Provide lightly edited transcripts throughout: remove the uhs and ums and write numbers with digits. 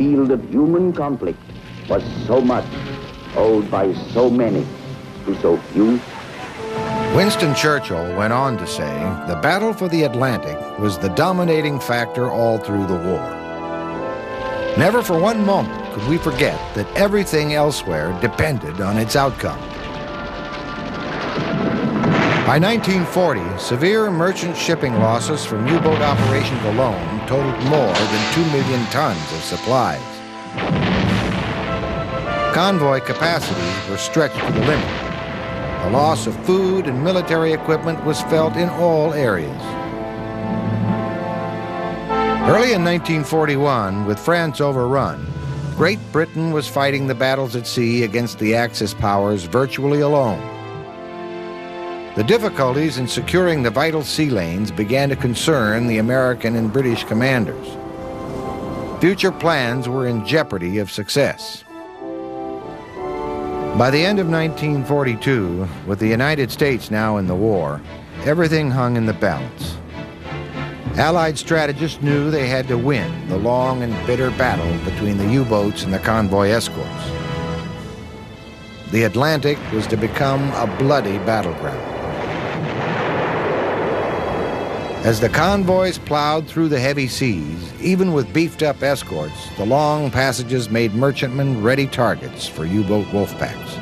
field of human conflict was so much, owed by so many to so few. Winston Churchill went on to say, the battle for the Atlantic was the dominating factor all through the war. Never for one moment could we forget that everything elsewhere depended on its outcome. By 1940, severe merchant shipping losses from U-boat operations alone totaled more than 2 million tons of supplies. Convoy capacities were stretched to the limit. The loss of food and military equipment was felt in all areas. Early in 1941, with France overrun, Great Britain was fighting the battles at sea against the Axis powers virtually alone. The difficulties in securing the vital sea lanes began to concern the American and British commanders. Future plans were in jeopardy of success. By the end of 1942, with the United States now in the war, everything hung in the balance. Allied strategists knew they had to win the long and bitter battle between the U-boats and the convoy escorts. The Atlantic was to become a bloody battleground. As the convoys plowed through the heavy seas, even with beefed-up escorts, the long passages made merchantmen ready targets for U-boat Wolfpacks.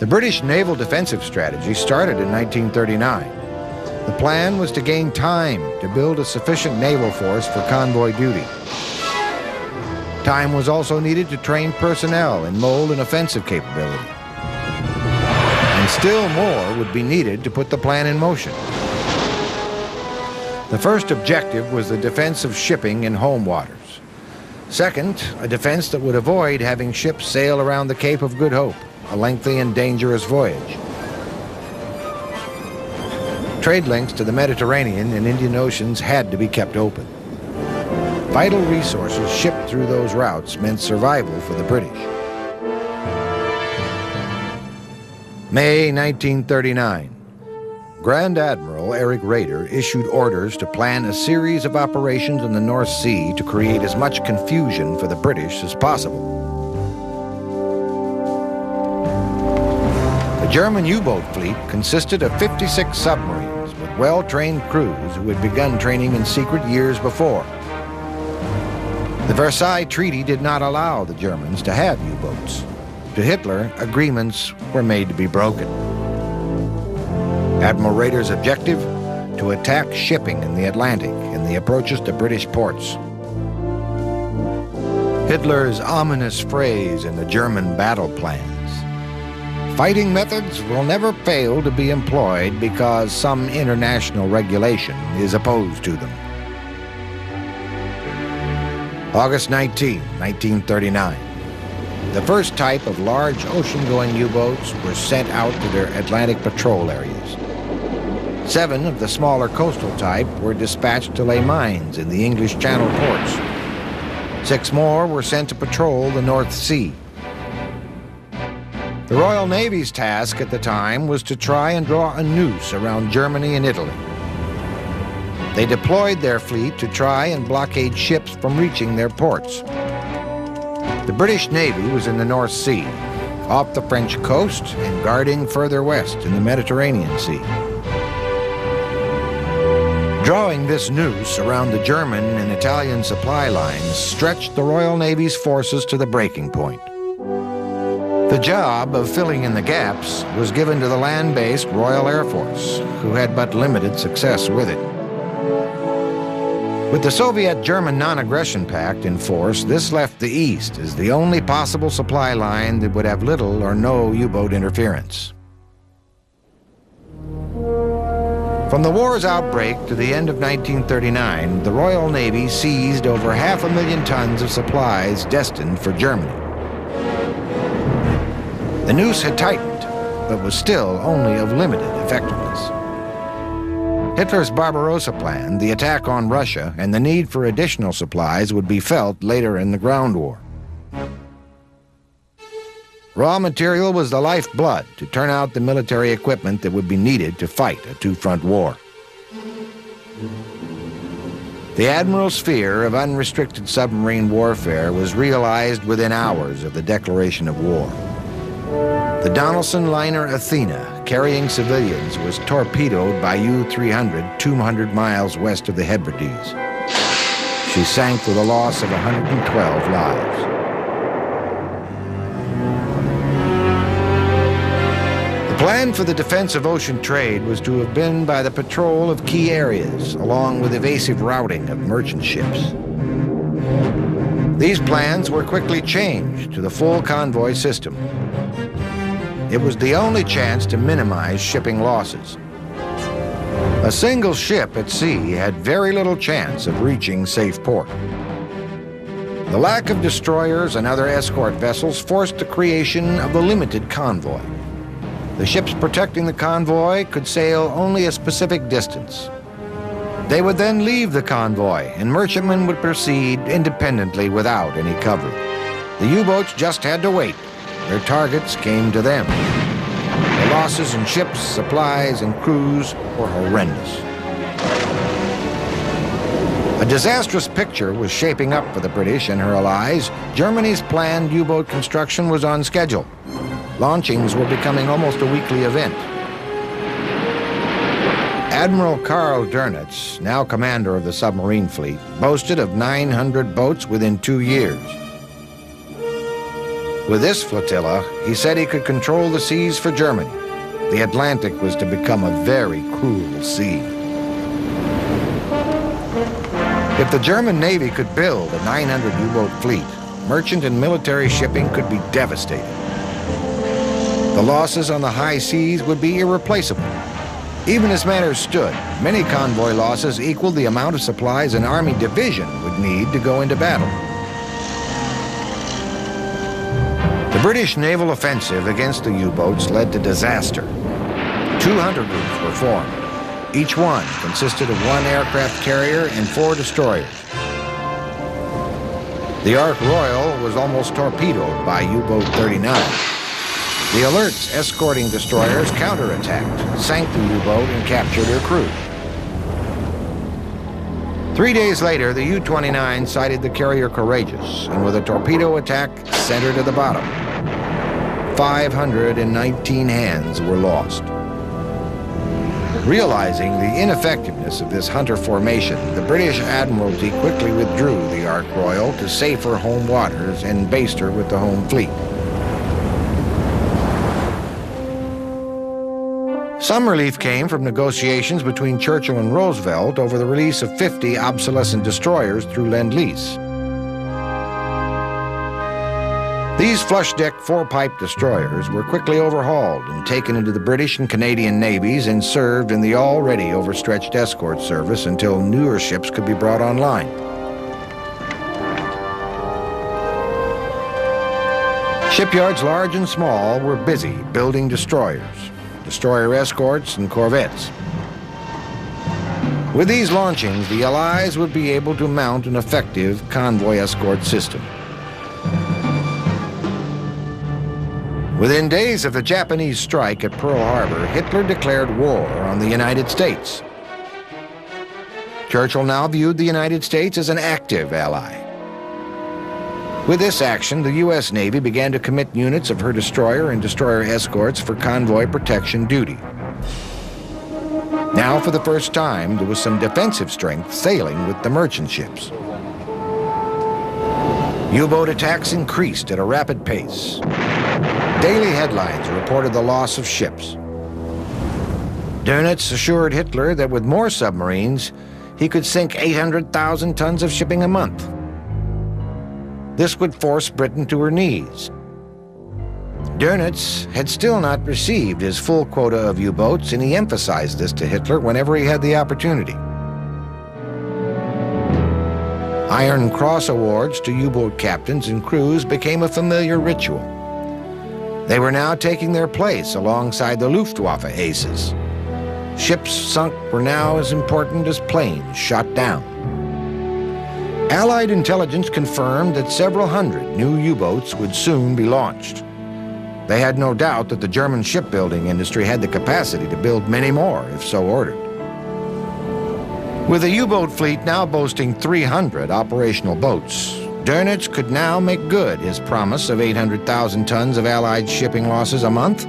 The British naval defensive strategy started in 1939. The plan was to gain time to build a sufficient naval force for convoy duty. Time was also needed to train personnel and mold an offensive capability. And still more would be needed to put the plan in motion. The first objective was the defense of shipping in home waters. Second, a defense that would avoid having ships sail around the Cape of Good Hope, a lengthy and dangerous voyage. Trade links to the Mediterranean and Indian Oceans had to be kept open. Vital resources shipped through those routes meant survival for the British. May 1939. Grand Admiral Eric Raeder issued orders to plan a series of operations in the North Sea to create as much confusion for the British as possible. The German U-boat fleet consisted of 56 submarines with well-trained crews who had begun training in secret years before. The Versailles Treaty did not allow the Germans to have U-boats. To Hitler, agreements were made to be broken. Admiral Raeder's objective? To attack shipping in the Atlantic and the approaches to British ports. Hitler's ominous phrase in the German battle plans: fighting methods will never fail to be employed because some international regulation is opposed to them. August 19, 1939. The first type of large ocean-going U-boats were sent out to their Atlantic patrol areas. 7 of the smaller coastal type were dispatched to lay mines in the English Channel ports. 6 more were sent to patrol the North Sea. The Royal Navy's task at the time was to try and draw a noose around Germany and Italy. They deployed their fleet to try and blockade ships from reaching their ports. The British Navy was in the North Sea, off the French coast and guarding further west in the Mediterranean Sea. Drawing this noose around the German and Italian supply lines stretched the Royal Navy's forces to the breaking point. The job of filling in the gaps was given to the land-based Royal Air Force, who had but limited success with it. With the Soviet-German non-aggression pact in force, this left the East as the only possible supply line that would have little or no U-boat interference. From the war's outbreak to the end of 1939, the Royal Navy seized over 500,000 tons of supplies destined for Germany. The noose had tightened, but was still only of limited effectiveness. Hitler's Barbarossa plan, the attack on Russia, and the need for additional supplies would be felt later in the ground war. Raw material was the lifeblood to turn out the military equipment that would be needed to fight a two-front war. The Admiral's fear of unrestricted submarine warfare was realized within hours of the declaration of war. The Donaldson liner Athena, carrying civilians, was torpedoed by U-300 200 miles west of the Hebrides. She sank with a loss of 112 lives. The plan for the defense of ocean trade was to have been by the patrol of key areas, along with evasive routing of merchant ships. These plans were quickly changed to the full convoy system. It was the only chance to minimize shipping losses. A single ship at sea had very little chance of reaching safe port. The lack of destroyers and other escort vessels forced the creation of the limited convoy. The ships protecting the convoy could sail only a specific distance. They would then leave the convoy, and merchantmen would proceed independently without any cover. The U-boats just had to wait. Their targets came to them. The losses in ships, supplies, and crews were horrendous. A disastrous picture was shaping up for the British and her allies. Germany's planned U-boat construction was on schedule. Launchings were becoming almost a weekly event. Admiral Karl Dönitz, now commander of the submarine fleet, boasted of 900 boats within 2 years. With this flotilla, he said he could control the seas for Germany. The Atlantic was to become a very cruel sea. If the German Navy could build a 900 U-boat fleet, merchant and military shipping could be devastated. The losses on the high seas would be irreplaceable. Even as matters stood, many convoy losses equaled the amount of supplies an Army division would need to go into battle. The British naval offensive against the U-boats led to disaster. 200 groups were formed. Each one consisted of 1 aircraft carrier and 4 destroyers. The Ark Royal was almost torpedoed by U-boat 39. The Alert's escorting destroyers counterattacked, sank the U-boat, and captured her crew. 3 days later, the U-29 sighted the carrier Courageous, and with a torpedo attack, sent her to the bottom. 519 hands were lost. Realizing the ineffectiveness of this hunter formation, the British Admiralty quickly withdrew the Ark Royal to safer home waters and based her with the home fleet. Some relief came from negotiations between Churchill and Roosevelt over the release of 50 obsolescent destroyers through Lend-Lease. These flush-deck 4-pipe destroyers were quickly overhauled and taken into the British and Canadian navies and served in the already overstretched escort service until newer ships could be brought online. Shipyards large and small were busy building destroyers, destroyer escorts, and corvettes. With these launchings, the Allies would be able to mount an effective convoy escort system. Within days of the Japanese strike at Pearl Harbor, Hitler declared war on the United States. Churchill now viewed the United States as an active ally. With this action, the U.S. Navy began to commit units of her destroyer and destroyer escorts for convoy protection duty. Now, for the first time, there was some defensive strength sailing with the merchant ships. U-boat attacks increased at a rapid pace. Daily headlines reported the loss of ships. Dönitz assured Hitler that with more submarines, he could sink 800,000 tons of shipping a month. This would force Britain to her knees. Dönitz had still not received his full quota of U-boats, and he emphasized this to Hitler whenever he had the opportunity. Iron Cross awards to U-boat captains and crews became a familiar ritual. They were now taking their place alongside the Luftwaffe aces. Ships sunk were now as important as planes shot down. Allied intelligence confirmed that several hundred new U-boats would soon be launched. They had no doubt that the German shipbuilding industry had the capacity to build many more if so ordered. With a U-boat fleet now boasting 300 operational boats, Dönitz could now make good his promise of 800,000 tons of Allied shipping losses a month.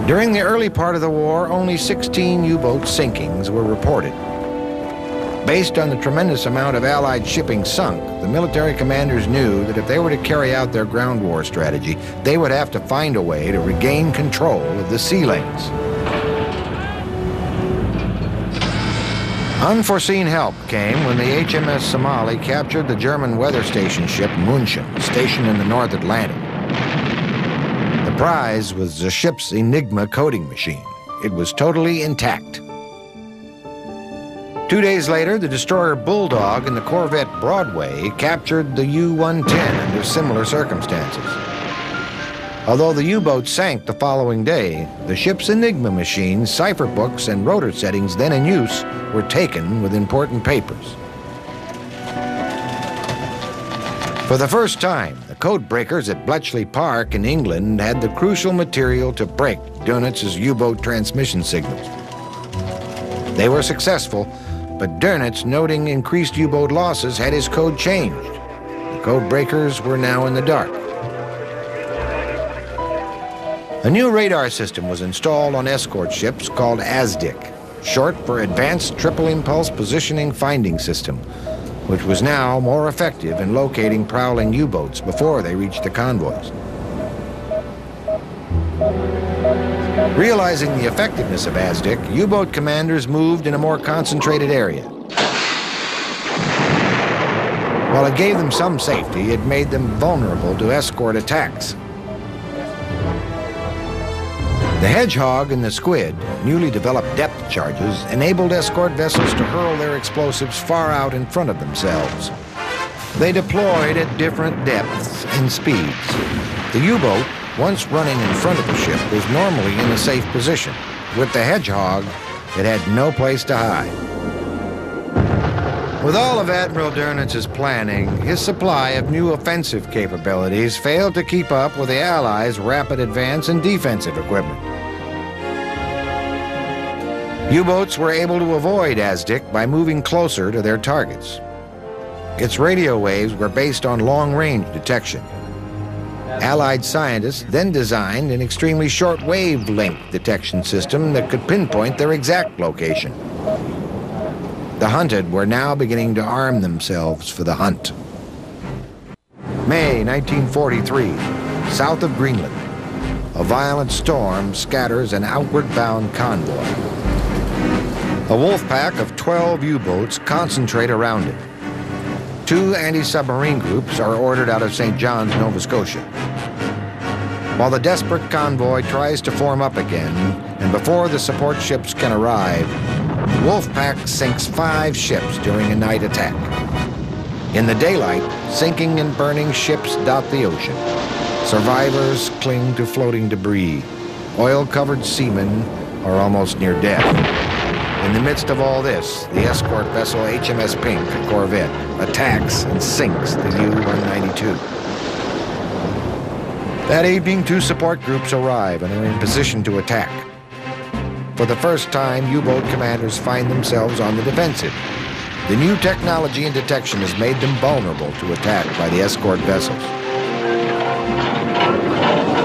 During the early part of the war, only 16 U-boat sinkings were reported. Based on the tremendous amount of Allied shipping sunk, the military commanders knew that if they were to carry out their ground war strategy, they would have to find a way to regain control of the sea lanes. Unforeseen help came when the HMS Somali captured the German weather station ship München, stationed in the North Atlantic. The prize was the ship's Enigma coding machine. It was totally intact. 2 days later, the destroyer Bulldog and the corvette Broadway captured the U-110 under similar circumstances. Although the U-boat sank the following day, the ship's Enigma machines, cipher books, and rotor settings then in use were taken with important papers. For the first time, the code breakers at Bletchley Park in England had the crucial material to break Dönitz's U-boat transmission signals. They were successful, but Dönitz, noting increased U-boat losses, had his code changed. The code breakers were now in the dark. A new radar system was installed on escort ships called ASDIC, short for Advanced Triple Impulse Positioning Finding System, which was now more effective in locating prowling U-boats before they reached the convoys. Realizing the effectiveness of ASDIC, U-boat commanders moved in a more concentrated area. While it gave them some safety, it made them vulnerable to escort attacks. The Hedgehog and the Squid, newly developed depth charges, enabled escort vessels to hurl their explosives far out in front of themselves. They deployed at different depths and speeds. The U-boat, once running in front of the ship, was normally in a safe position. With the Hedgehog, it had no place to hide. With all of Admiral Dönitz's planning, his supply of new offensive capabilities failed to keep up with the Allies' rapid advance in defensive equipment. U-boats were able to avoid ASDIC by moving closer to their targets. Its radio waves were based on long-range detection. Allied scientists then designed an extremely short wavelength detection system that could pinpoint their exact location. The hunted were now beginning to arm themselves for the hunt. May 1943, south of Greenland. A violent storm scatters an outward-bound convoy. A wolf pack of 12 U-boats concentrate around it. 2 anti-submarine groups are ordered out of St. John's, Nova Scotia. While the desperate convoy tries to form up again, and before the support ships can arrive, the Wolfpack sinks 5 ships during a night attack. In the daylight, sinking and burning ships dot the ocean. Survivors cling to floating debris. Oil-covered seamen are almost near death. In the midst of all this, the escort vessel HMS Pink, a corvette, attacks and sinks the U-192. That evening, 2 support groups arrive and are in position to attack. For the first time, U-boat commanders find themselves on the defensive. The new technology in detection has made them vulnerable to attack by the escort vessels.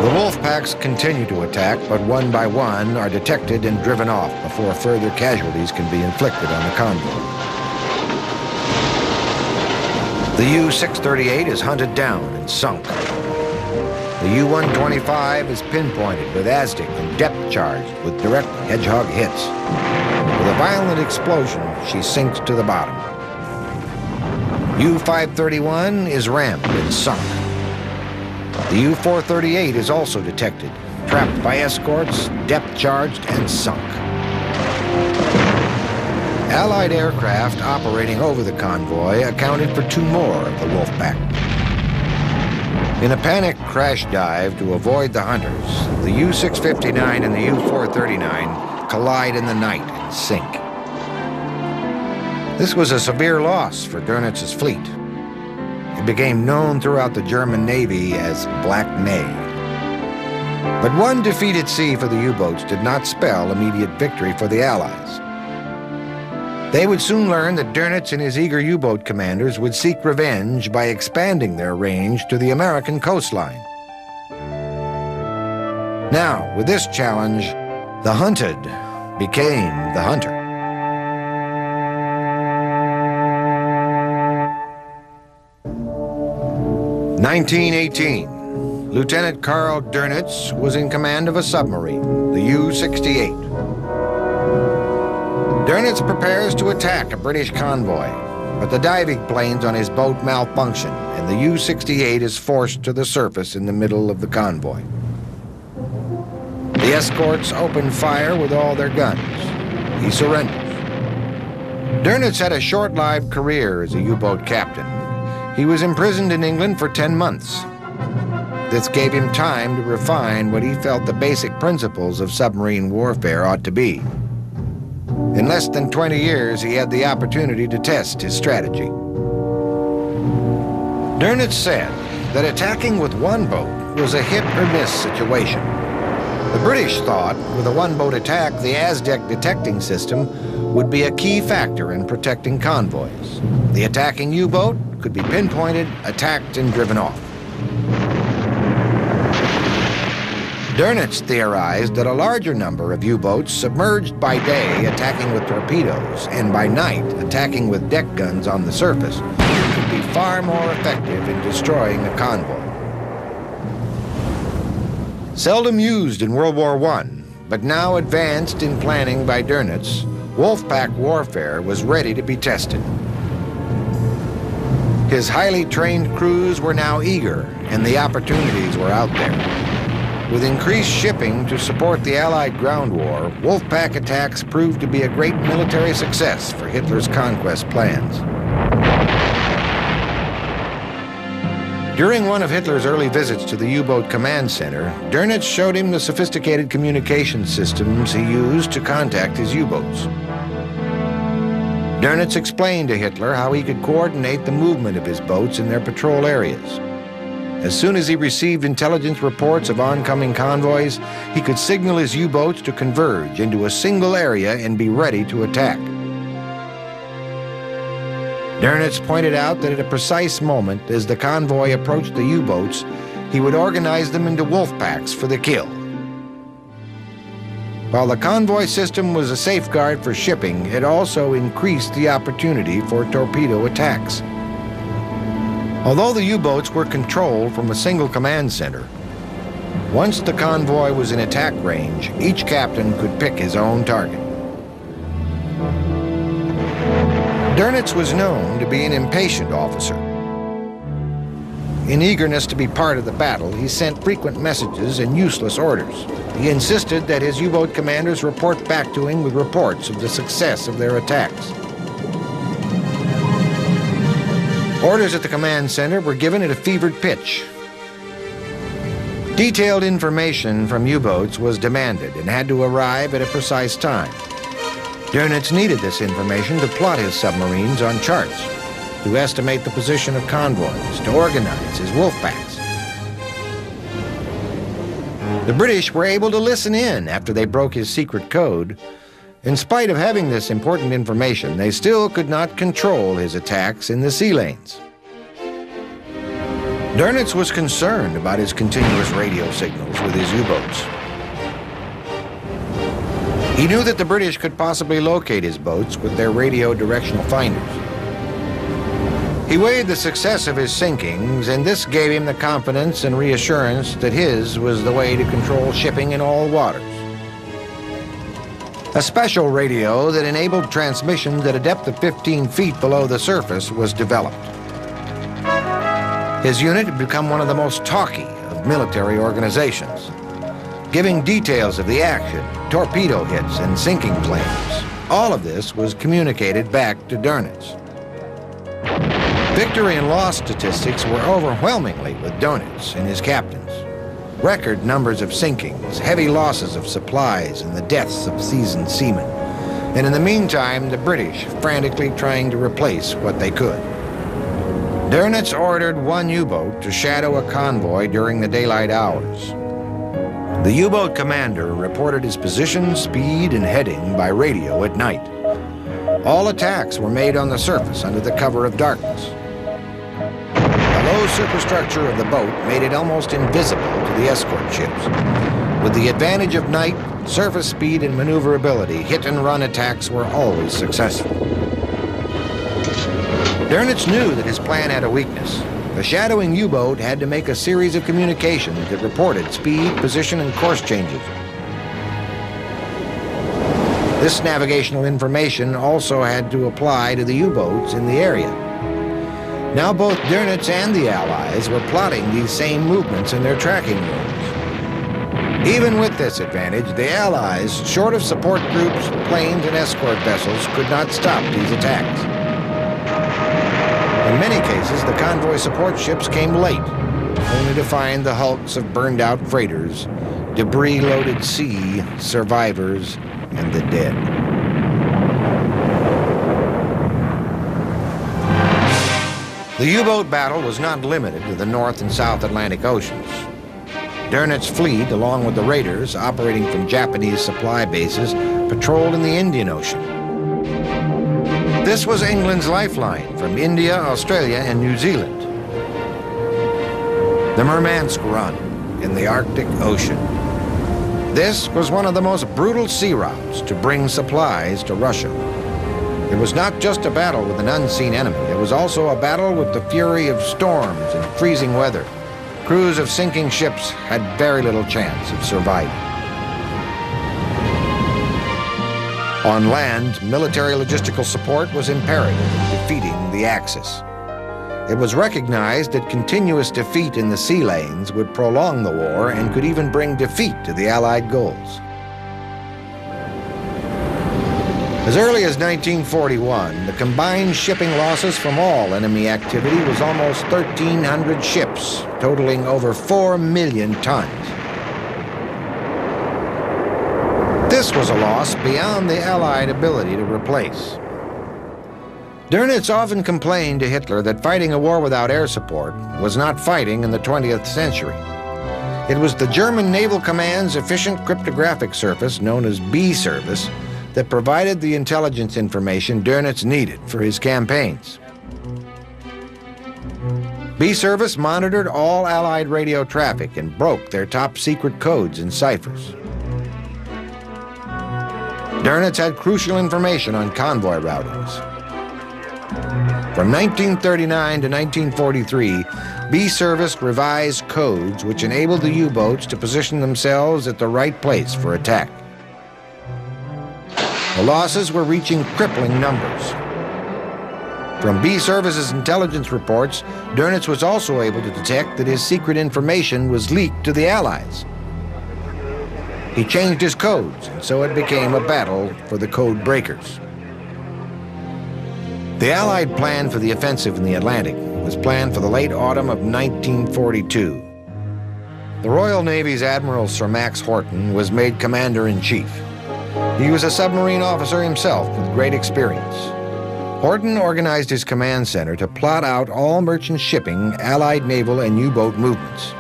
The Wolfpacks continue to attack, but one by one are detected and driven off before further casualties can be inflicted on the convoy. The U-638 is hunted down and sunk. The U-125 is pinpointed with ASDIC and depth charged with direct Hedgehog hits. With a violent explosion, she sinks to the bottom. U-531 is rammed and sunk. The U-438 is also detected, trapped by escorts, depth-charged, and sunk. Allied aircraft operating over the convoy accounted for 2 more of the Wolfpack. In a panic crash dive to avoid the hunters, the U-659 and the U-439 collide in the night and sink. This was a severe loss for Dönitz's fleet. It became known throughout the German Navy as Black May. But one defeated sea for the U-boats did not spell immediate victory for the Allies. They would soon learn that Dönitz and his eager U-boat commanders would seek revenge by expanding their range to the American coastline. Now, with this challenge, the hunted became the hunter. (1918). Lieutenant Karl Dönitz was in command of a submarine, the U-68. Dönitz prepares to attack a British convoy, but the diving planes on his boat malfunction, and the U-68 is forced to the surface in the middle of the convoy. The escorts open fire with all their guns. He surrenders. Dönitz had a short-lived career as a U-boat captain. He was imprisoned in England for 10 months. This gave him time to refine what he felt the basic principles of submarine warfare ought to be. In less than 20 years, he had the opportunity to test his strategy. Dönitz said that attacking with one boat was a hit-or-miss situation. The British thought with a one-boat attack, the Aztec detecting system would be a key factor in protecting convoys. The attacking U-boat could be pinpointed, attacked, and driven off. Dönitz theorized that a larger number of U-boats submerged by day attacking with torpedoes and by night attacking with deck guns on the surface could be far more effective in destroying a convoy. Seldom used in World War I, but now advanced in planning by Dönitz, Wolfpack warfare was ready to be tested. His highly trained crews were now eager, and the opportunities were out there. With increased shipping to support the Allied ground war, Wolfpack attacks proved to be a great military success for Hitler's conquest plans. During one of Hitler's early visits to the U-boat command center, Dönitz showed him the sophisticated communication systems he used to contact his U-boats. Dönitz explained to Hitler how he could coordinate the movement of his boats in their patrol areas. As soon as he received intelligence reports of oncoming convoys, he could signal his U-boats to converge into a single area and be ready to attack. Dönitz pointed out that at a precise moment, as the convoy approached the U-boats, he would organize them into wolfpacks for the kill. While the convoy system was a safeguard for shipping, it also increased the opportunity for torpedo attacks. Although the U-boats were controlled from a single command center, once the convoy was in attack range, each captain could pick his own target. Dönitz was known to be an impatient officer. In eagerness to be part of the battle, he sent frequent messages and useless orders. He insisted that his U-boat commanders report back to him with reports of the success of their attacks. Orders at the command center were given at a fevered pitch. Detailed information from U-boats was demanded and had to arrive at a precise time. Dönitz needed this information to plot his submarines on charts, to estimate the position of convoys, to organize his wolfpacks. The British were able to listen in after they broke his secret code. In spite of having this important information, they still could not control his attacks in the sea lanes. Dönitz was concerned about his continuous radio signals with his U-boats. He knew that the British could possibly locate his boats with their radio directional finders. He weighed the success of his sinkings, and this gave him the confidence and reassurance that his was the way to control shipping in all waters. A special radio that enabled transmissions at a depth of 15 feet below the surface was developed. His unit had become one of the most talky of military organizations, giving details of the action, torpedo hits, and sinking planes. All of this was communicated back to Dönitz. Victory and loss statistics were overwhelmingly with Dönitz and his captains. Record numbers of sinkings, heavy losses of supplies, and the deaths of seasoned seamen. And in the meantime, the British frantically trying to replace what they could. Dönitz ordered one U-boat to shadow a convoy during the daylight hours. The U-boat commander reported his position, speed, and heading by radio at night. All attacks were made on the surface under the cover of darkness. The low superstructure of the boat made it almost invisible to the escort ships. With the advantage of night, surface speed, and maneuverability, hit-and-run attacks were always successful. Dönitz knew that his plan had a weakness. The shadowing U-boat had to make a series of communications that reported speed, position, and course changes. This navigational information also had to apply to the U-boats in the area. Now both Dönitz and the Allies were plotting these same movements in their tracking rooms. Even with this advantage, the Allies, short of support groups, planes, and escort vessels, could not stop these attacks. In many cases, the convoy support ships came late, only to find the hulks of burned-out freighters, debris-loaded sea, survivors, and the dead. The U-boat battle was not limited to the North and South Atlantic Oceans. Dönitz's fleet, along with the raiders operating from Japanese supply bases, patrolled in the Indian Ocean. This was England's lifeline from India, Australia, and New Zealand. The Murmansk Run in the Arctic Ocean. This was one of the most brutal sea routes to bring supplies to Russia. It was not just a battle with an unseen enemy. It was also a battle with the fury of storms and freezing weather. Crews of sinking ships had very little chance of surviving. On land, military logistical support was imperative in defeating the Axis. It was recognized that continuous defeat in the sea lanes would prolong the war and could even bring defeat to the Allied goals. As early as 1941, the combined shipping losses from all enemy activity was almost 1,300 ships, totaling over 4 million tons. This was a loss beyond the Allied ability to replace. Dönitz often complained to Hitler that fighting a war without air support was not fighting in the 20th century. It was the German Naval Command's efficient cryptographic service, known as B service, that provided the intelligence information Dönitz needed for his campaigns. B service monitored all Allied radio traffic and broke their top-secret codes and ciphers. Dönitz had crucial information on convoy routings. From 1939 to 1943, B service revised codes which enabled the U-boats to position themselves at the right place for attack. The losses were reaching crippling numbers. From B service's intelligence reports, Dönitz was also able to detect that his secret information was leaked to the Allies. He changed his codes, and so it became a battle for the code breakers. The Allied plan for the offensive in the Atlantic was planned for the late autumn of 1942. The Royal Navy's Admiral Sir Max Horton was made commander-in-chief. He was a submarine officer himself with great experience. Horton organized his command center to plot out all merchant shipping, Allied naval, and U-boat movements.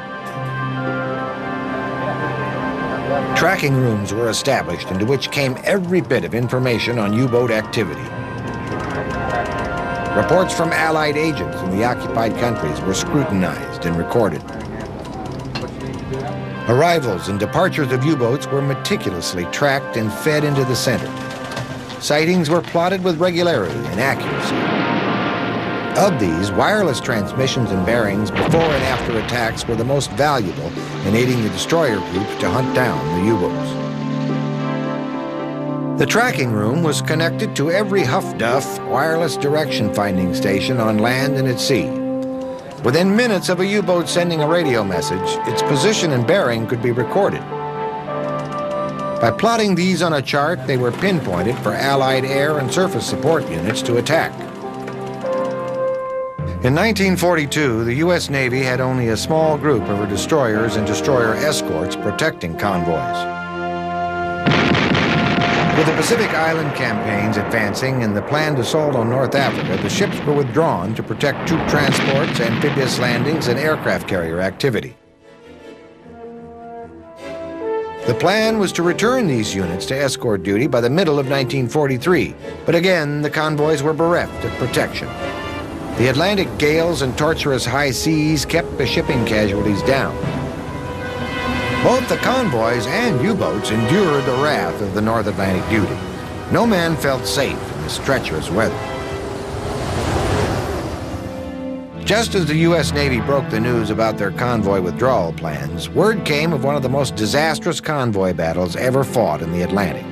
Tracking rooms were established into which came every bit of information on U-boat activity. Reports from Allied agents in the occupied countries were scrutinized and recorded. Arrivals and departures of U-boats were meticulously tracked and fed into the center. Sightings were plotted with regularity and accuracy. Of these, wireless transmissions and bearings before and after attacks were the most valuable in aiding the destroyer groups to hunt down the U-boats. The tracking room was connected to every Huff-Duff wireless direction finding station on land and at sea. Within minutes of a U-boat sending a radio message, its position and bearing could be recorded. By plotting these on a chart, they were pinpointed for Allied air and surface support units to attack. In 1942, the U.S. Navy had only a small group of her destroyers and destroyer escorts protecting convoys. With the Pacific Island campaigns advancing and the planned assault on North Africa, the ships were withdrawn to protect troop transports, amphibious landings, and aircraft carrier activity. The plan was to return these units to escort duty by the middle of 1943, but again, the convoys were bereft of protection. The Atlantic gales and tortuous high seas kept the shipping casualties down. Both the convoys and U-boats endured the wrath of the North Atlantic duty. No man felt safe in this treacherous weather. Just as the U.S. Navy broke the news about their convoy withdrawal plans, word came of one of the most disastrous convoy battles ever fought in the Atlantic.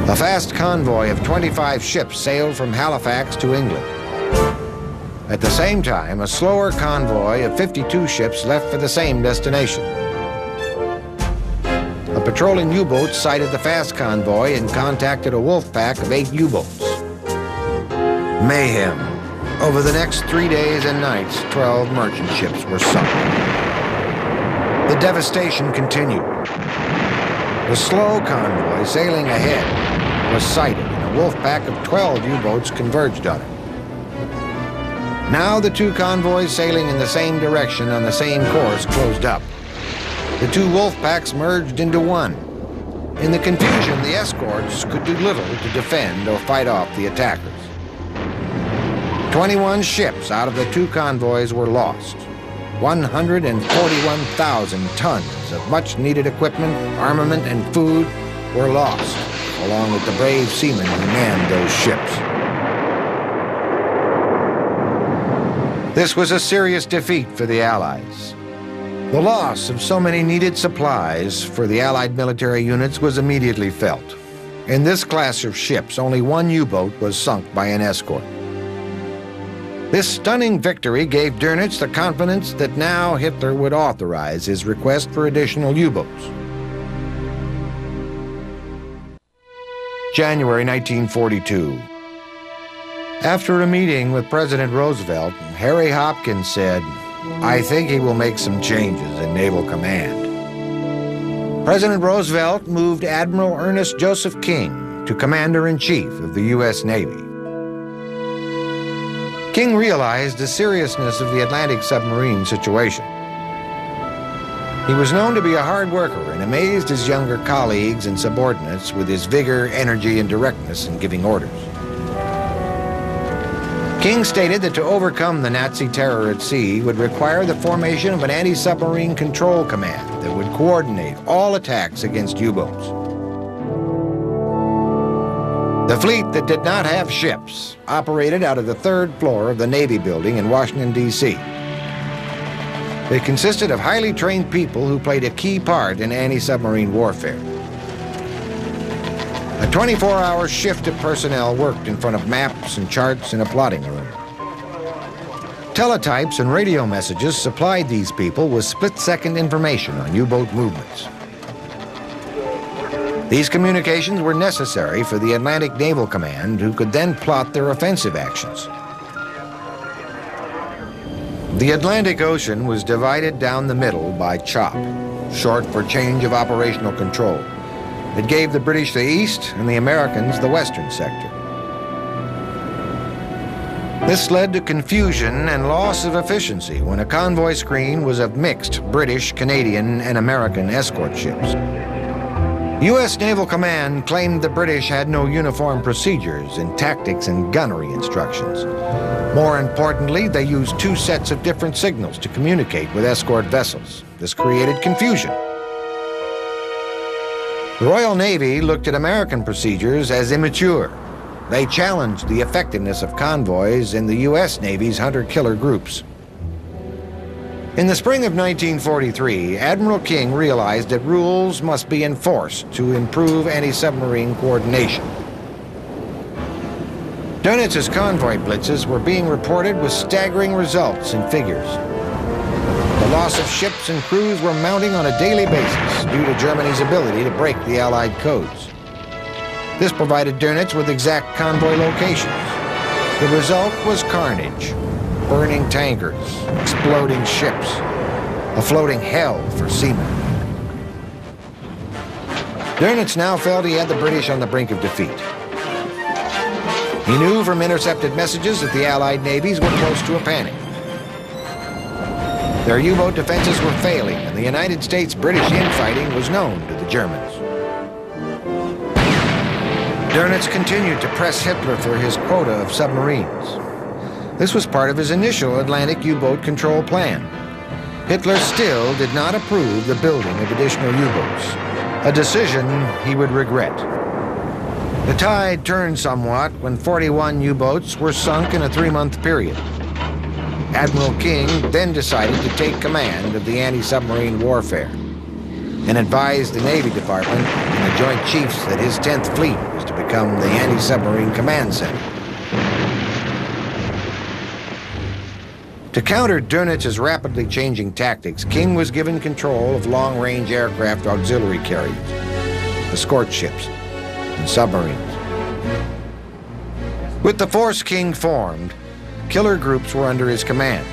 A fast convoy of 25 ships sailed from Halifax to England. At the same time, a slower convoy of 52 ships left for the same destination. A patrolling U-boat sighted the fast convoy and contacted a Wolfpack of 8 U-boats. Mayhem. Over the next 3 days and nights, 12 merchant ships were sunk. The devastation continued. The slow convoy sailing ahead was sighted, and a Wolfpack of 12 U-boats converged on it. Now the two convoys sailing in the same direction on the same course closed up. The two Wolfpacks merged into one. In the confusion, the escorts could do little to defend or fight off the attackers. 21 ships out of the two convoys were lost. 141,000 tons of much-needed equipment, armament, and food were lost, along with the brave seamen who manned those ships. This was a serious defeat for the Allies. The loss of so many needed supplies for the Allied military units was immediately felt. In this class of ships, only one U-boat was sunk by an escort. This stunning victory gave Dönitz the confidence that now Hitler would authorize his request for additional U-boats. January 1942. After a meeting with President Roosevelt, Harry Hopkins said, "I think he will make some changes in naval command." President Roosevelt moved Admiral Ernest Joseph King to Commander-in-Chief of the U.S. Navy. King realized the seriousness of the Atlantic submarine situation. He was known to be a hard worker and amazed his younger colleagues and subordinates with his vigor, energy, and directness in giving orders. King stated that to overcome the Nazi terror at sea would require the formation of an anti-submarine control command that would coordinate all attacks against U-boats. The fleet that did not have ships operated out of the third floor of the Navy building in Washington, D.C. They consisted of highly trained people who played a key part in anti-submarine warfare. A 24-hour shift of personnel worked in front of maps and charts in a plotting room. Teletypes and radio messages supplied these people with split-second information on U-boat movements. These communications were necessary for the Atlantic Naval Command, who could then plot their offensive actions. The Atlantic Ocean was divided down the middle by CHOP, short for Change of Operational Control. It gave the British the east and the Americans the western sector. This led to confusion and loss of efficiency when a convoy screen was of mixed British, Canadian, and American escort ships. U.S. Naval Command claimed the British had no uniform procedures in tactics and gunnery instructions. More importantly, they used two sets of different signals to communicate with escort vessels. This created confusion. The Royal Navy looked at American procedures as immature. They challenged the effectiveness of convoys in the U.S. Navy's hunter-killer groups. In the spring of 1943, Admiral King realized that rules must be enforced to improve anti-submarine coordination. Dönitz's convoy blitzes were being reported with staggering results and figures. The loss of ships and crews were mounting on a daily basis due to Germany's ability to break the Allied codes. This provided Dönitz with exact convoy locations. The result was carnage. Burning tankers, exploding ships, a floating hell for seamen. Dönitz now felt he had the British on the brink of defeat. He knew from intercepted messages that the Allied navies were close to a panic. Their U-boat defenses were failing, and the United States-British infighting was known to the Germans. Dönitz continued to press Hitler for his quota of submarines. This was part of his initial Atlantic U-boat control plan. Hitler still did not approve the building of additional U-boats, a decision he would regret. The tide turned somewhat when 41 U-boats were sunk in a 3-month period. Admiral King then decided to take command of the anti-submarine warfare and advised the Navy Department and the Joint Chiefs that his 10th Fleet was to become the anti-submarine command center. To counter Dönitz's rapidly changing tactics, King was given control of long-range aircraft auxiliary carriers, escort ships, and submarines. With the force King formed, killer groups were under his command.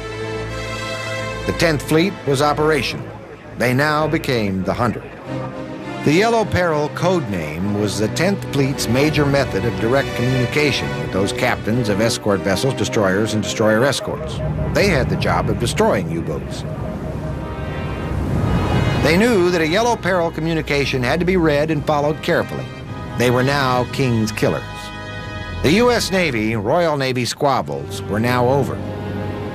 The 10th Fleet was operational. They now became the 100th. The Yellow Peril code name was the 10th Fleet's major method of direct communication with those captains of escort vessels, destroyers, and destroyer escorts. They had the job of destroying U-boats. They knew that a Yellow Peril communication had to be read and followed carefully. They were now King's killers. The U.S. Navy, Royal Navy squabbles were now over.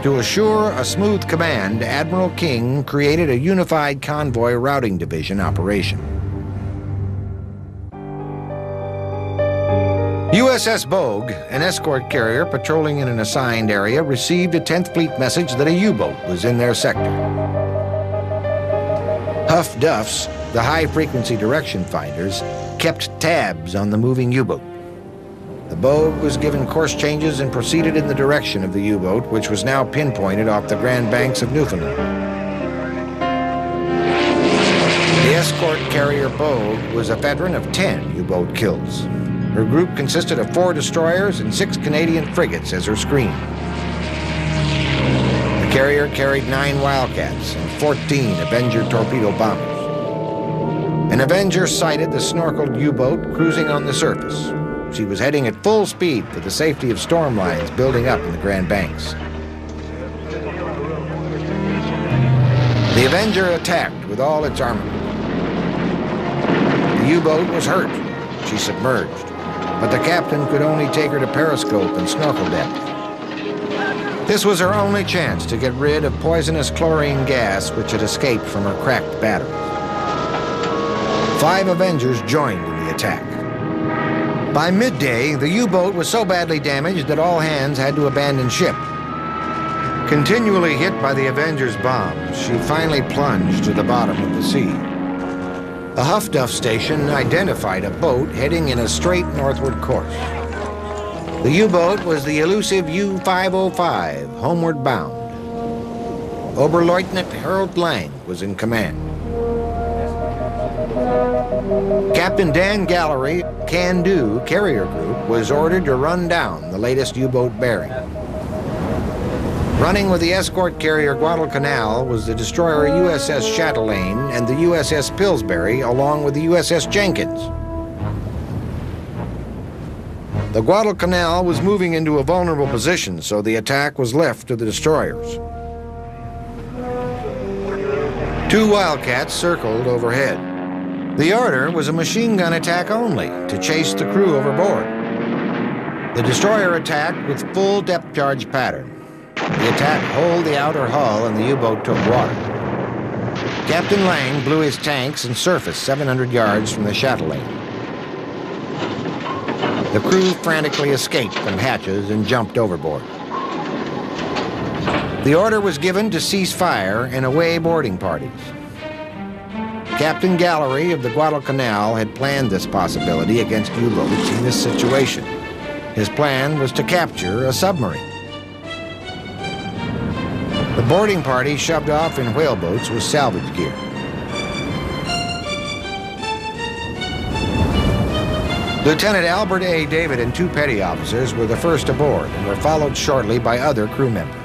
To assure a smooth command, Admiral King created a unified convoy routing division operation. USS Bogue, an escort carrier patrolling in an assigned area, received a 10th Fleet message that a U-boat was in their sector. Huff Duffs, the high-frequency direction finders, kept tabs on the moving U-boat. The Bogue was given course changes and proceeded in the direction of the U-boat, which was now pinpointed off the Grand Banks of Newfoundland. The escort carrier Bogue was a veteran of 10 U-boat kills. Her group consisted of 4 destroyers and 6 Canadian frigates as her screen. The carrier carried 9 Wildcats and 14 Avenger torpedo bombers. An Avenger sighted the snorkeled U-boat cruising on the surface. She was heading at full speed for the safety of storm lines building up in the Grand Banks. The Avenger attacked with all its armament. The U-boat was hurt. She submerged, but the captain could only take her to periscope and snorkel depth. This was her only chance to get rid of poisonous chlorine gas which had escaped from her cracked batteries. 5 Avengers joined in the attack. By midday, the U-boat was so badly damaged that all hands had to abandon ship. Continually hit by the Avenger's bombs, she finally plunged to the bottom of the sea. A Huff Duff station identified a boat heading in a straight northward course. The U-boat was the elusive U-505, homeward bound. Oberleutnant Harold Lang was in command. Captain Dan Gallery, Can-Do Carrier Group, was ordered to run down the latest U-boat bearing. Running with the escort carrier Guadalcanal was the destroyer USS Chatelaine and the USS Pillsbury, along with the USS Jenkins. The Guadalcanal was moving into a vulnerable position, so the attack was left to the destroyers. 2 Wildcats circled overhead. The order was a machine gun attack only, to chase the crew overboard. The destroyer attacked with full depth charge pattern. The attack holed the outer hull and the U-boat took water. Captain Lang blew his tanks and surfaced 700 yards from the Chatelaine. The crew frantically escaped from hatches and jumped overboard. The order was given to cease fire and away boarding parties. Captain Gallery of the Guadalcanal had planned this possibility against U-boats in this situation. His plan was to capture a submarine. The boarding party shoved off in whaleboats with salvage gear. Lieutenant Albert A. David and 2 petty officers were the first aboard and were followed shortly by other crew members.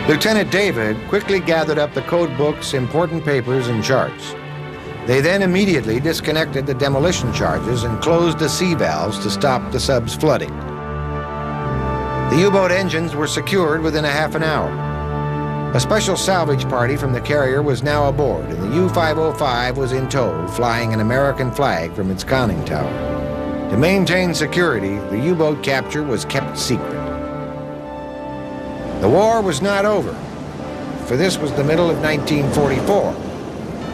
Lieutenant David quickly gathered up the code books, important papers, and charts. They then immediately disconnected the demolition charges and closed the sea valves to stop the sub's flooding. The U-boat engines were secured within a half an hour. A special salvage party from the carrier was now aboard, and the U-505 was in tow, flying an American flag from its conning tower. To maintain security, the U-boat capture was kept secret. The war was not over, for this was the middle of 1944.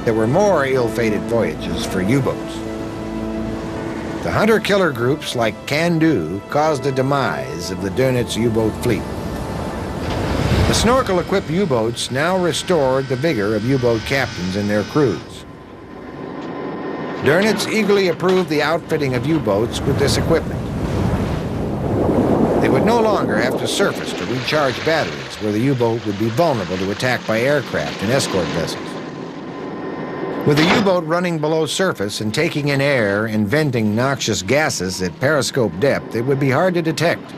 There were more ill-fated voyages for U-boats. The hunter-killer groups like Can Do caused the demise of the Dönitz U-boat fleet. The snorkel-equipped U-boats now restored the vigor of U-boat captains and their crews. Dönitz eagerly approved the outfitting of U-boats with this equipment. They would no longer have to surface to recharge batteries where the U-boat would be vulnerable to attack by aircraft and escort vessels. With the U-boat running below surface and taking in air and venting noxious gases at periscope depth, it would be hard to detect.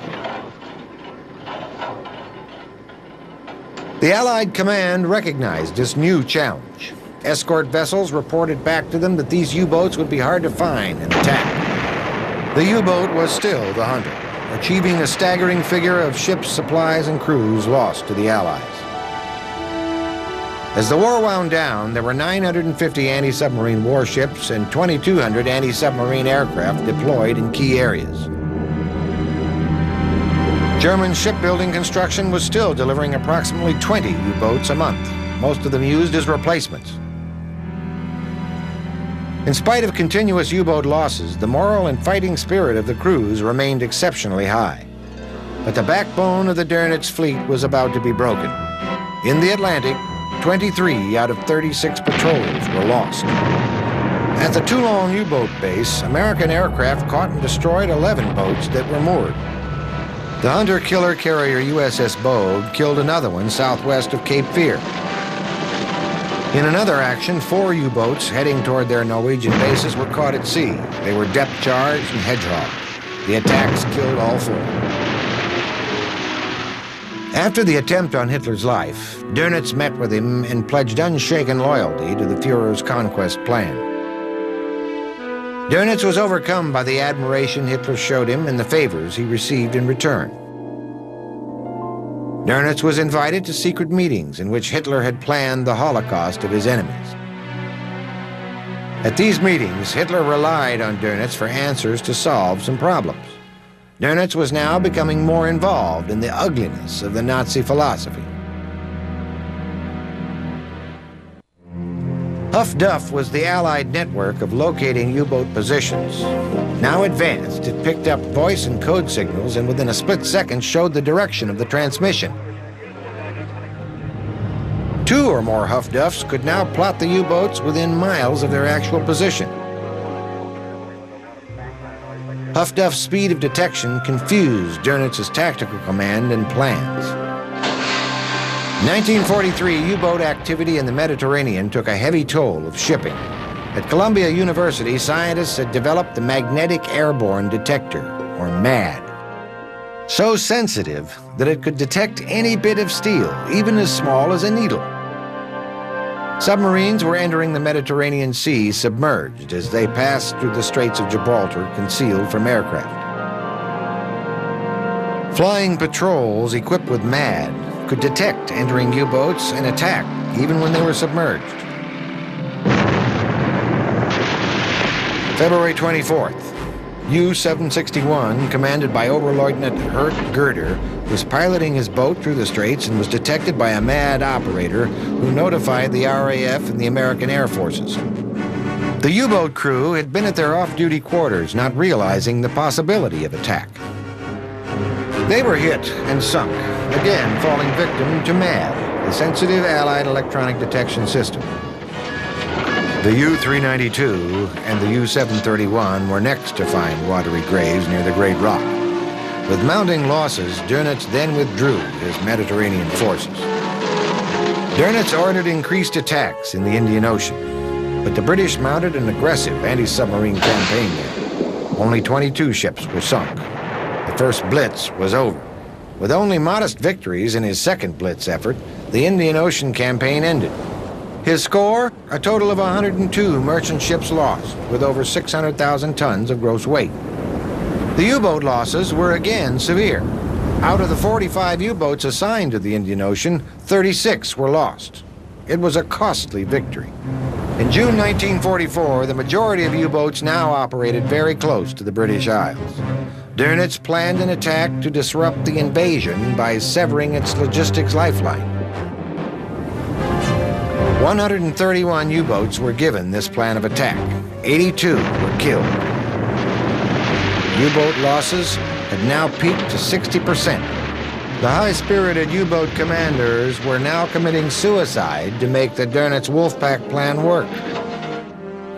The Allied command recognized this new challenge. Escort vessels reported back to them that these U-boats would be hard to find and attack. The U-boat was still the hunter, achieving a staggering figure of ships, supplies, and crews lost to the Allies. As the war wound down, there were 950 anti-submarine warships and 2,200 anti-submarine aircraft deployed in key areas. German shipbuilding construction was still delivering approximately 20 U-boats a month, most of them used as replacements. In spite of continuous U-boat losses, the moral and fighting spirit of the crews remained exceptionally high. But the backbone of the Dönitz fleet was about to be broken. In the Atlantic, 23 out of 36 patrols were lost. At the Toulon U-boat base, American aircraft caught and destroyed 11 boats that were moored. The hunter-killer carrier USS Bode killed another one southwest of Cape Fear. In another action, 4 U-boats heading toward their Norwegian bases were caught at sea. They were depth-charged and hedgehog. The attacks killed all 4. After the attempt on Hitler's life, Dönitz met with him and pledged unshaken loyalty to the Führer's conquest plan. Dönitz was overcome by the admiration Hitler showed him and the favors he received in return. Dönitz was invited to secret meetings in which Hitler had planned the Holocaust of his enemies. At these meetings, Hitler relied on Dönitz for answers to solve some problems. Dönitz was now becoming more involved in the ugliness of the Nazi philosophy. Huff Duff was the Allied network of locating U-boat positions. Now advanced, it picked up voice and code signals and within a split second showed the direction of the transmission. 2 or more Huff Duffs could now plot the U-boats within miles of their actual position. Huff Duff's speed of detection confused Dönitz's tactical command and plans. In 1943, U-boat activity in the Mediterranean took a heavy toll of shipping. At Columbia University, scientists had developed the Magnetic Airborne Detector, or MAD. So sensitive that it could detect any bit of steel, even as small as a needle. Submarines were entering the Mediterranean Sea submerged as they passed through the Straits of Gibraltar, concealed from aircraft. Flying patrols equipped with MAD could detect entering U-boats and attack even when they were submerged. February 24th, U-761, commanded by Oberleutnant Hert Goerder, was piloting his boat through the straits and was detected by a MAD operator who notified the RAF and the American Air Forces. The U-boat crew had been at their off-duty quarters, not realizing the possibility of attack. They were hit and sunk, again falling victim to MAD, the sensitive Allied electronic detection system. The U-392 and the U-731 were next to find watery graves near the Great Rock. With mounting losses, Dönitz then withdrew his Mediterranean forces. Dönitz ordered increased attacks in the Indian Ocean, but the British mounted an aggressive anti-submarine campaign there. Only 22 ships were sunk. The first blitz was over. With only modest victories in his second blitz effort, the Indian Ocean campaign ended. His score, a total of 102 merchant ships lost, with over 600,000 tons of gross weight. The U-boat losses were again severe. Out of the 45 U-boats assigned to the Indian Ocean, 36 were lost. It was a costly victory. In June 1944, the majority of U-boats now operated very close to the British Isles. Dönitz planned an attack to disrupt the invasion by severing its logistics lifeline. 131 U-boats were given this plan of attack. 82 were killed. U-boat losses had now peaked to 60%. The high-spirited U-boat commanders were now committing suicide to make the Dönitz Wolfpack plan work.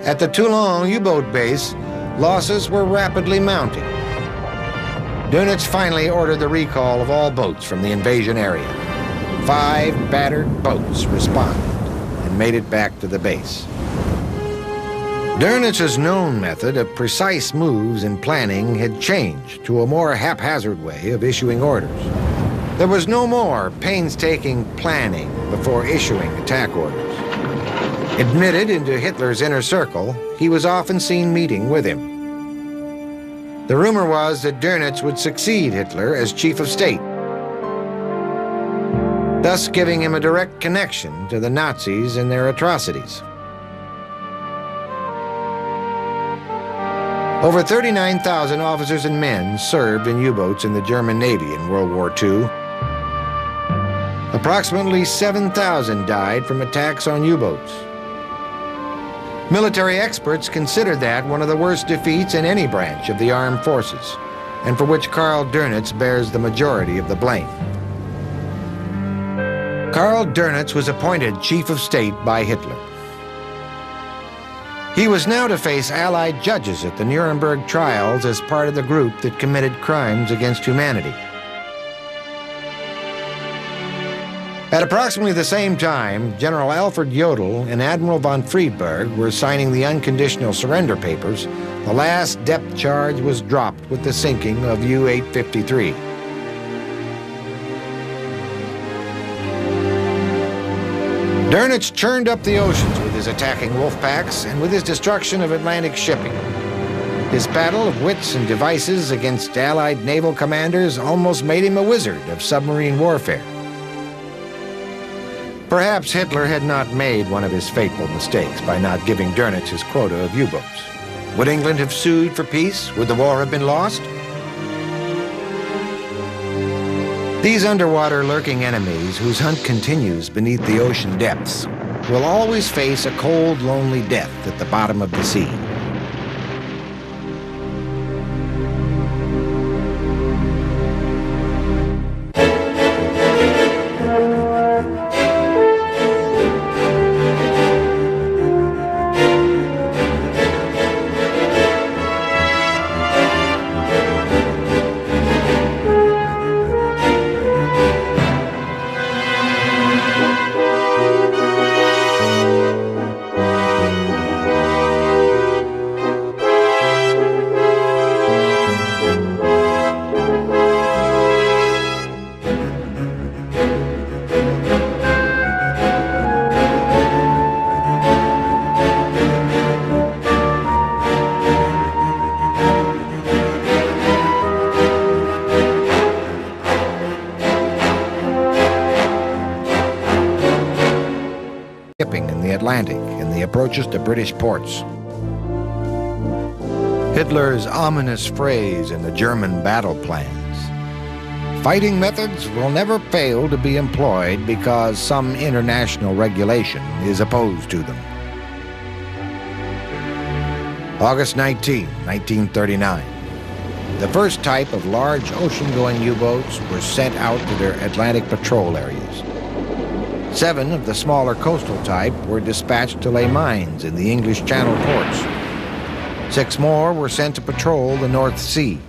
At the Toulon U-boat base, losses were rapidly mounting. Dönitz finally ordered the recall of all boats from the invasion area. 5 battered boats responded and made it back to the base. Dönitz's known method of precise moves and planning had changed to a more haphazard way of issuing orders. There was no more painstaking planning before issuing attack orders. Admitted into Hitler's inner circle, he was often seen meeting with him. The rumor was that Dönitz would succeed Hitler as chief of state, thus giving him a direct connection to the Nazis and their atrocities. Over 39,000 officers and men served in U-boats in the German Navy in World War II. Approximately 7,000 died from attacks on U-boats. Military experts considered that one of the worst defeats in any branch of the armed forces, and for which Karl Dönitz bears the majority of the blame. Karl Dönitz was appointed chief of state by Hitler. He was now to face Allied judges at the Nuremberg trials as part of the group that committed crimes against humanity. At approximately the same time, General Alfred Jodl and Admiral von Friedberg were signing the unconditional surrender papers. The last depth charge was dropped with the sinking of U-853. Dönitz churned up the oceans with his attacking Wolfpacks and with his destruction of Atlantic shipping. His battle of wits and devices against Allied naval commanders almost made him a wizard of submarine warfare. Perhaps Hitler had not made one of his fateful mistakes by not giving Dönitz his quota of U-boats. Would England have sued for peace? Would the war have been lost? These underwater lurking enemies, whose hunt continues beneath the ocean depths, will always face a cold, lonely death at the bottom of the sea. In the Atlantic and the approaches to British ports. Hitler's ominous phrase in the German battle plans: fighting methods will never fail to be employed because some international regulation is opposed to them. August 19, 1939. The first type of large ocean-going U-boats were sent out to their Atlantic patrol areas. 7 of the smaller coastal type were dispatched to lay mines in the English Channel ports. 6 more were sent to patrol the North Sea.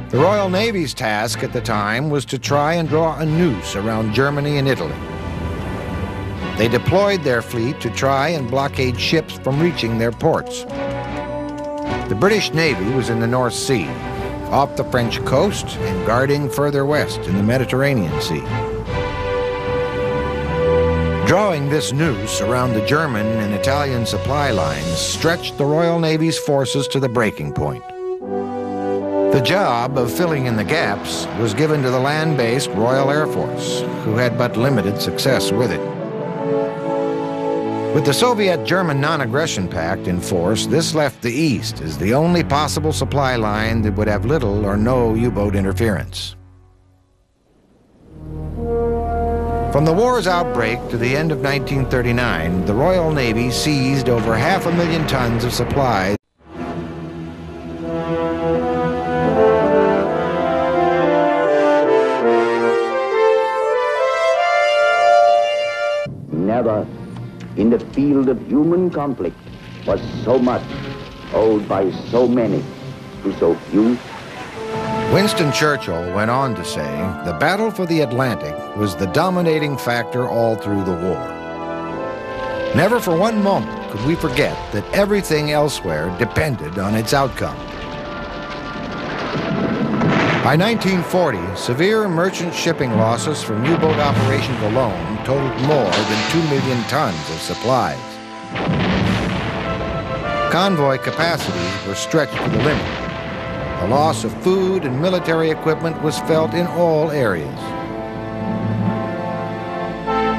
The Royal Navy's task at the time was to try and draw a noose around Germany and Italy. They deployed their fleet to try and blockade ships from reaching their ports. The British Navy was in the North Sea, off the French coast and guarding further west in the Mediterranean Sea. Drawing this noose around the German and Italian supply lines stretched the Royal Navy's forces to the breaking point. The job of filling in the gaps was given to the land-based Royal Air Force, who had but limited success with it. With the Soviet-German non-aggression pact in force, this left the East as the only possible supply line that would have little or no U-boat interference. From the war's outbreak to the end of 1939, the Royal Navy seized over 500,000 tons of supplies. Never in the field of human conflict was so much owed by so many to so few. Winston Churchill went on to say, the battle for the Atlantic was the dominating factor all through the war. Never for one moment could we forget that everything elsewhere depended on its outcome. By 1940, severe merchant shipping losses from U-boat operations alone totaled more than 2 million tons of supplies. Convoy capacities were stretched to the limit. The loss of food and military equipment was felt in all areas.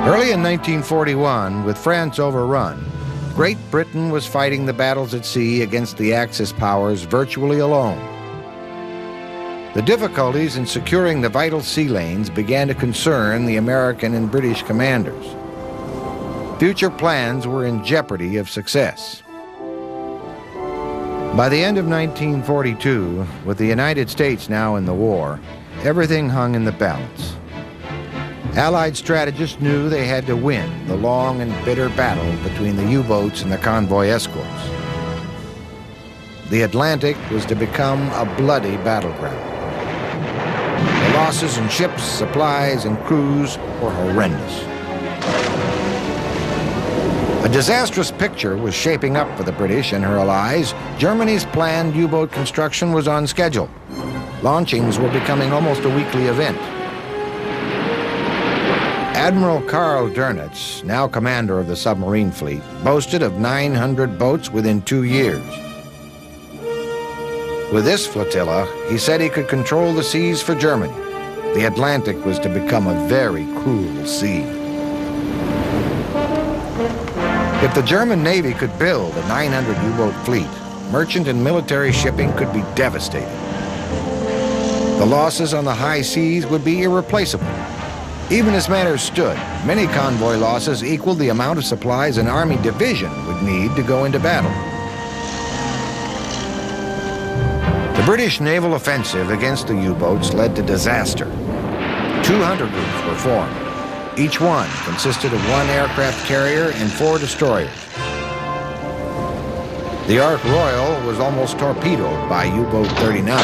Early in 1941, with France overrun, Great Britain was fighting the battles at sea against the Axis powers virtually alone. The difficulties in securing the vital sea lanes began to concern the American and British commanders. Future plans were in jeopardy of success. By the end of 1942, with the United States now in the war, everything hung in the balance. Allied strategists knew they had to win the long and bitter battle between the U-boats and the convoy escorts. The Atlantic was to become a bloody battleground. The losses in ships, supplies, and crews were horrendous. A disastrous picture was shaping up for the British and her allies. Germany's planned U-boat construction was on schedule. Launchings were becoming almost a weekly event. Admiral Karl Dönitz, now commander of the submarine fleet, boasted of 900 boats within 2 years. With this flotilla, he said he could control the seas for Germany. The Atlantic was to become a very cruel sea. If the German Navy could build a 900 U-boat fleet, merchant and military shipping could be devastating. The losses on the high seas would be irreplaceable. Even as matters stood, many convoy losses equaled the amount of supplies an Army division would need to go into battle. The British naval offensive against the U-boats led to disaster. 200 groups were formed. Each one consisted of 1 aircraft carrier and 4 destroyers. The Ark Royal was almost torpedoed by U-boat 39.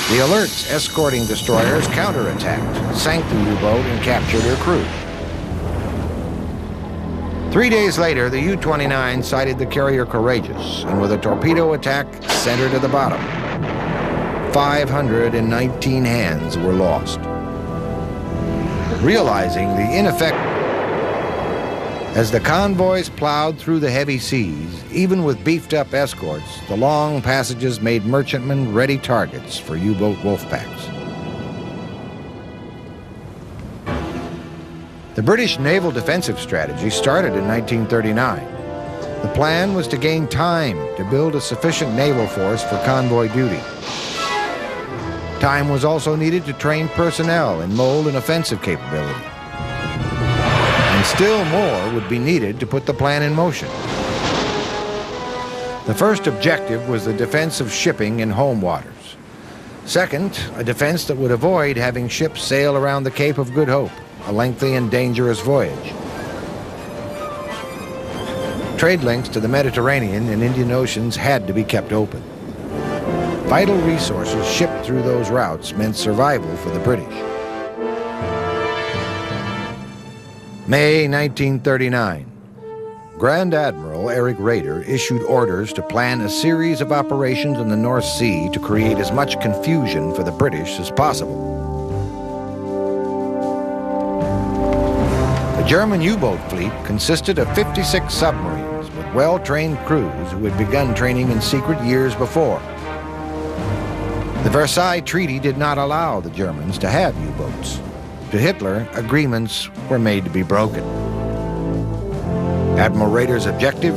The Alert's escorting destroyers counterattacked, sank the U-boat, and captured her crew. 3 days later, the U-29 sighted the carrier Courageous, and with a torpedo attack, sent her to the bottom. 519 hands were lost. Realizing the ineffectiveness, as the convoys plowed through the heavy seas, even with beefed-up escorts, the long passages made merchantmen ready targets for U-boat Wolfpacks. The British naval defensive strategy started in 1939. The plan was to gain time to build a sufficient naval force for convoy duty. Time was also needed to train personnel and mold an offensive capability. And still more would be needed to put the plan in motion. The first objective was the defense of shipping in home waters. Second, a defense that would avoid having ships sail around the Cape of Good Hope, a lengthy and dangerous voyage. Trade links to the Mediterranean and Indian Oceans had to be kept open. Vital resources shipped through those routes meant survival for the British. May 1939. Grand Admiral Eric Raeder issued orders to plan a series of operations in the North Sea to create as much confusion for the British as possible. The German U-boat fleet consisted of 56 submarines with well-trained crews who had begun training in secret years before. The Versailles Treaty did not allow the Germans to have U-boats. To Hitler, agreements were made to be broken. Admiral Raeder's objective?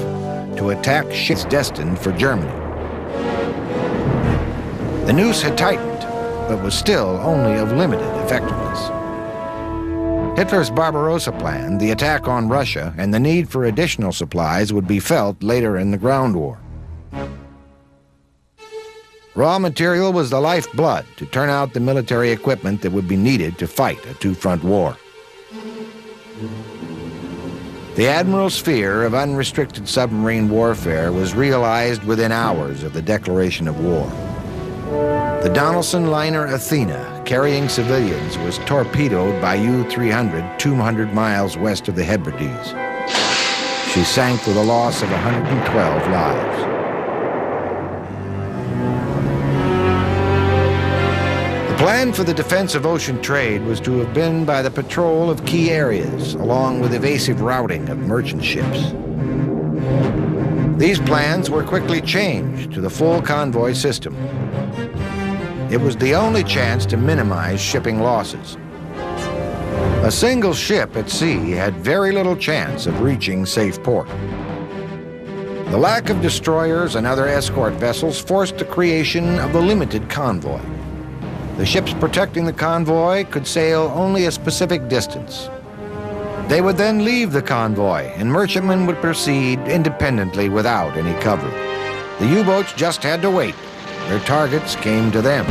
To attack ships destined for Germany. The noose had tightened, but was still only of limited effectiveness. Hitler's Barbarossa plan, the attack on Russia, and the need for additional supplies would be felt later in the ground war. Raw material was the lifeblood to turn out the military equipment that would be needed to fight a two-front war. The Admiral's fear of unrestricted submarine warfare was realized within hours of the declaration of war. The Donaldson liner Athena, carrying civilians, was torpedoed by U-300 200 miles west of the Hebrides. She sank with a loss of 112 lives. The plan for the defense of ocean trade was to have been by the patrol of key areas, along with evasive routing of merchant ships. These plans were quickly changed to the full convoy system. It was the only chance to minimize shipping losses. A single ship at sea had very little chance of reaching safe port. The lack of destroyers and other escort vessels forced the creation of the limited convoy. The ships protecting the convoy could sail only a specific distance. They would then leave the convoy, and merchantmen would proceed independently without any cover. The U-boats just had to wait. Their targets came to them.